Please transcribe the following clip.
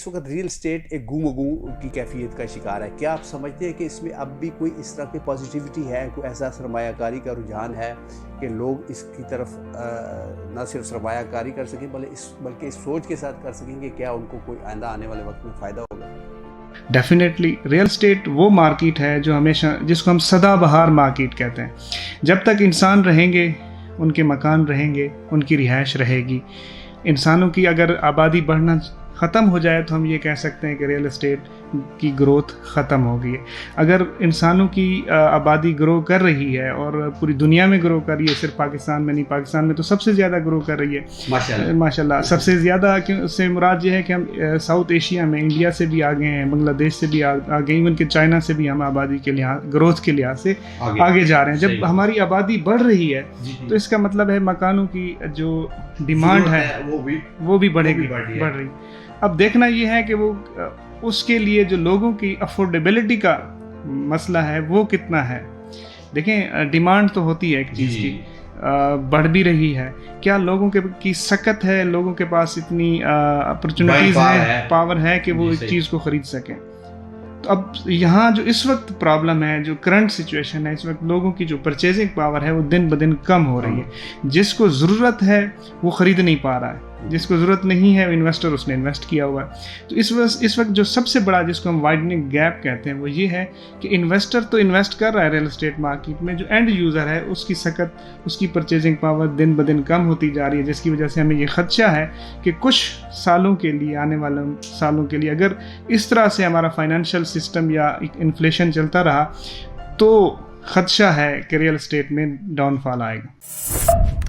اس وقت real estate ایک گم و گو کی کیفیت کا شکار ہے. کیا آپ سمجھتے ہیں کہ اس میں اب بھی کوئی اس طرح کی پازیٹیوٹی ہے, کوئی ایسا سرمایہ کاری کا رجحان ہے کہ لوگ اس کی طرف نہ صرف سرمایہ کاری کر سکیں بلکہ اس سوچ کے ساتھ کر سکیں کہ کیا ان کو کوئی آئندہ آنے والے وقت میں فائدہ ہوگا؟ ڈیفینیٹلی ریئل اسٹیٹ وہ مارکیٹ ہے جو ہمیشہ, جس کو ہم سدا بہار مارکیٹ کہتے ہیں. جب تک انسان رہیں گے, ان کے مکان رہیں گے, ان کی رہائش رہے گی. انسانوں کی اگر آبادی بڑھنا ختم ہو جائے تو ہم یہ کہہ سکتے ہیں کہ ریئل اسٹیٹ کی گروتھ ختم ہو گئی ہے. اگر انسانوں کی آبادی گرو کر رہی ہے اور پوری دنیا میں گرو کر رہی ہے, صرف پاکستان میں نہیں, پاکستان میں تو سب سے زیادہ گرو کر رہی ہے ماشاء اللہ. سب سے زیادہ اس سے مراد یہ ہے کہ ہم ساؤتھ ایشیا میں انڈیا سے بھی آگے ہیں, بنگلہ دیش سے بھی آگے, ایون کہ چائنا سے بھی ہم آبادی کے لحاظ, گروتھ کے لحاظ سے آگے جا رہے ہیں. جب ہماری آبادی بڑھ رہی ہے تو اس کا مطلب ہے مکانوں کی جو ڈیمانڈ ہے وہ بھی بڑھ رہی. اب دیکھنا یہ ہے کہ وہ اس کے لیے جو لوگوں کی افورڈیبلٹی کا مسئلہ ہے وہ کتنا ہے. دیکھیں ڈیمانڈ تو ہوتی ہے ایک چیز کی, بڑھ بھی رہی ہے. کیا لوگوں کی سکت ہے, لوگوں کے پاس اتنی اپرچونیٹیز ہے, پاور ہے کہ وہ ایک چیز کو خرید سکیں. تو اب یہاں جو اس وقت پرابلم ہے, جو کرنٹ سچویشن ہے, اس وقت لوگوں کی جو پرچیزنگ پاور ہے وہ دن بدن کم ہو رہی ہے. جس کو ضرورت ہے وہ خرید نہیں پا رہا ہے, جس کو ضرورت نہیں ہے انویسٹر اس نے انویسٹ کیا ہوا ہے. تو اس وقت جو سب سے بڑا جس کو ہم وائڈننگ گیپ کہتے ہیں وہ یہ ہے کہ انویسٹر تو انویسٹ کر رہا ہے ریئل اسٹیٹ مارکیٹ میں, جو اینڈ یوزر ہے اس کی سکت, اس کی پرچیزنگ پاور دن بدن کم ہوتی جا رہی ہے, جس کی وجہ سے ہمیں یہ خدشہ ہے کہ کچھ سالوں کے لیے, آنے والے سالوں کے لیے اگر اس طرح سے ہمارا فائنینشیل سسٹم یا انفلیشن چلتا رہا تو خدشہ ہے کہ ریئل اسٹیٹ میں ڈاؤن فال آئے گا.